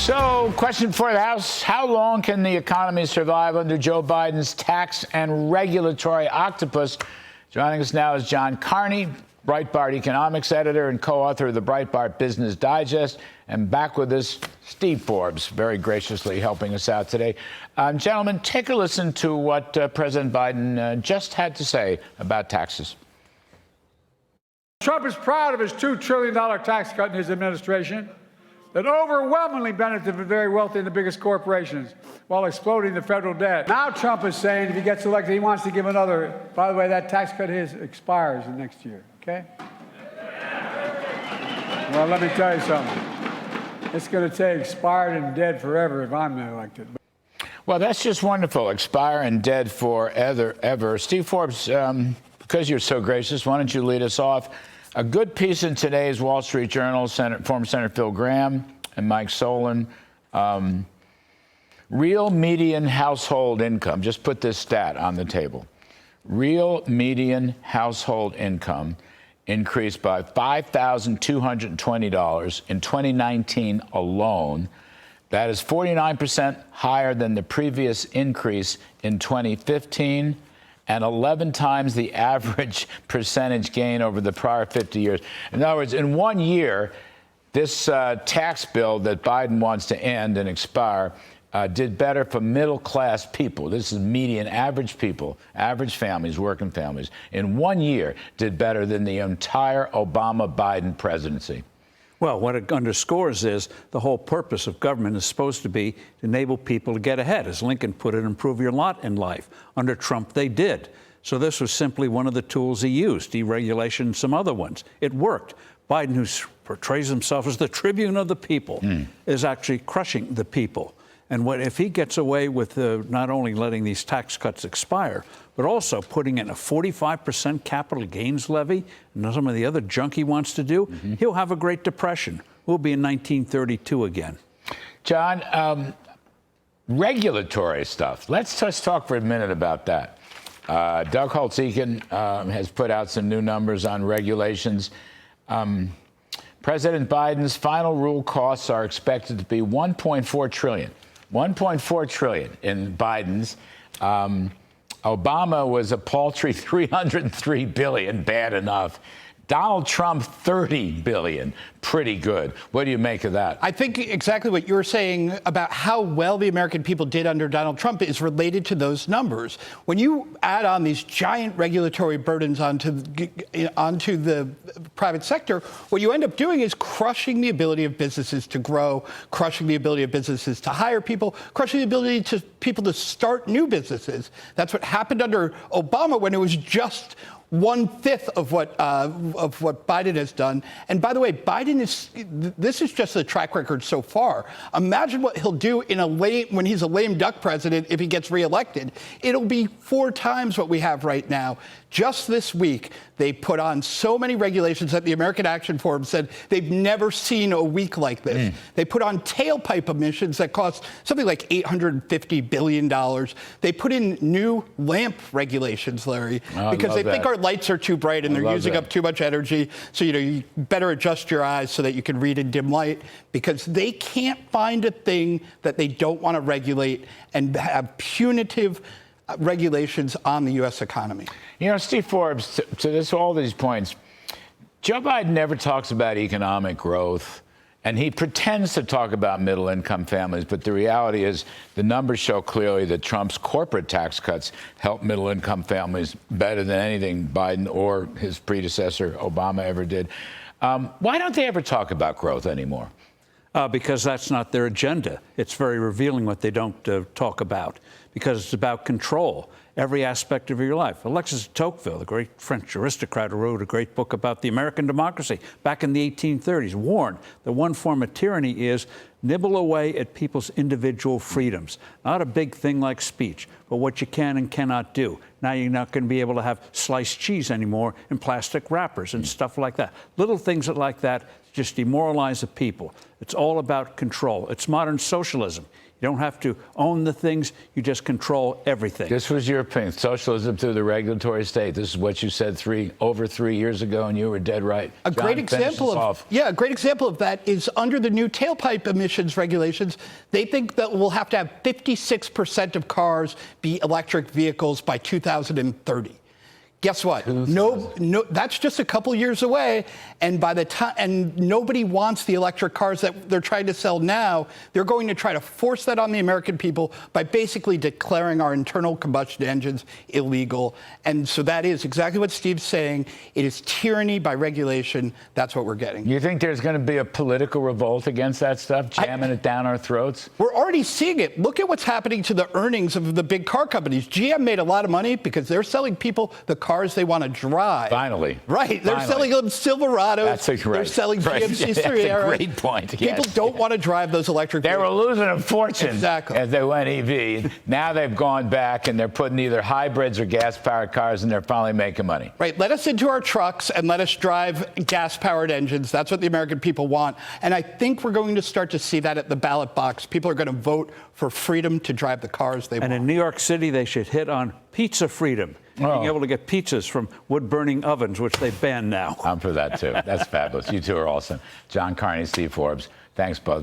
So, question for the House. How long can the economy survive under Joe Biden's tax and regulatory octopus? Joining us now is John Carney, Breitbart economics editor and co-author of the Breitbart Business Digest. And back with us, Steve Forbes, very graciously helping us out today. Gentlemen, take a listen to what President Biden just had to say about taxes. Trump is proud of his $2 trillion tax cut in his administration that overwhelmingly benefited the very wealthy and the biggest corporations while exploding the federal debt. Now Trump is saying if he gets elected, he wants to give another. By the way, that tax cut his expires next year, okay? Well, let me tell you something. It's going to say expired and dead forever if I'm not elected. Well, that's just wonderful. Expire and dead forever. Steve Forbes, because you're so gracious, why don't you lead us off? A good piece in today's Wall Street Journal, former Senator Phil Gramm and Mike Solon. Real median household income, just put this stat on the table. Real median household income increased by $5,220 in 2019 alone. That is 49% higher than the previous increase in 2015. And 11 times the average percentage gain over the prior 50 years. In other words, in 1 year, this tax bill that Biden wants to end and expire did better for middle-class people. This is median average people, average families, working families. In 1 year, did better than the entire Obama-Biden presidency. Well, what it underscores is the whole purpose of government is supposed to be to enable people to get ahead. As Lincoln put it, improve your lot in life. Under Trump, they did. So this was simply one of the tools he used, deregulation and some other ones. It worked. Biden, who portrays himself as the tribune of the people, is actually crushing the people. And if he gets away with not only letting these tax cuts expire, but also putting in a 45% capital gains levy and some of the other junk he wants to do, he'll have a Great Depression. We'll be in 1932 again. John, regulatory stuff. Let's just talk for a minute about that. Doug Holtz-Eakin has put out some new numbers on regulations. President Biden's final rule costs are expected to be $1.4 trillion. $1.4 trillion in Biden's. Obama was a paltry $303 billion, bad enough. Donald Trump, $30 billion, pretty good. What do you make of that? I think exactly what you're saying about how well the American people did under Donald Trump is related to those numbers. When you add on these giant regulatory burdens onto the private sector, what you end up doing is crushing the ability of businesses to grow, crushing the ability of businesses to hire people, crushing the ability to people to start new businesses. That's what happened under Obama when it was just 1/5 of what Biden has done. And by the way, this is just the track record so far. Imagine what he'll do when he's a lame duck president if he gets reelected. It'll be 4 times what we have right now. Just this week, they put on so many regulations that the American Action Forum said they've never seen a week like this. They put on tailpipe emissions that cost something like $850 billion. They put in new lamp regulations, Larry, because they think our lights are too bright and they're using up too much energy. So, you better adjust your eyes so that you can read in dim light, because they can't find a thing that they don't want to regulate and have punitive regulations on the U.S. economy. You know, Steve Forbes, to all these points, Joe Biden never talks about economic growth, and he pretends to talk about middle-income families, but the reality is the numbers show clearly that Trump's corporate tax cuts help middle-income families better than anything Biden or his predecessor Obama ever did. Why don't they ever talk about growth anymore? Because that's not their agenda. It's very revealing what they don't talk about, because it's about control, every aspect of your life. Alexis de Tocqueville, the great French aristocrat who wrote a great book about the American democracy back in the 1830s, warned that one form of tyranny is nibble away at people's individual freedoms. Not a big thing like speech, but what you can and cannot do. Now you're not going to be able to have sliced cheese anymore in plastic wrappers and stuff like that. Little things like that just demoralize the people. It's all about control. It's modern socialism. You don't have to own the things, you just control everything. This was your opinion. Socialism through the regulatory state. This is what you said over 3 years ago, and you were dead right. A great example of that is under the new tailpipe emissions regulations, they think that we'll have to have 56% of cars be electric vehicles by 2030. Guess what? No, that's just a couple years away. And by the time, and nobody wants the electric cars that they're trying to sell now. They're going to try to force that on the American people by basically declaring our internal combustion engines illegal. And so that is exactly what Steve's saying. It is tyranny by regulation. That's what we're getting. You think there's going to be a political revolt against that stuff, jamming it down our throats? We're already seeing it. Look at what's happening to the earnings of the big car companies. GM made a lot of money because they're selling people the cars they want to drive. Finally. Right. They're selling them Silverados. They're selling GMC That's Sierra. a great point. People don't want to drive those electric They vehicles. were losing a fortune Exactly. as they went EV. Now they've gone back and they're putting either hybrids or gas-powered cars, and they're finally making money. Right. Let us into our trucks and let us drive gas-powered engines. That's what the American people want. And I think we're going to start to see that at the ballot box. People are going to vote for freedom to drive the cars they want. And in New York City, they should hit on pizza freedom. Being able to get pizzas from wood-burning ovens, which they ban now. I'm for that, too. That's fabulous. You two are awesome. John Carney, Steve Forbes. Thanks, both.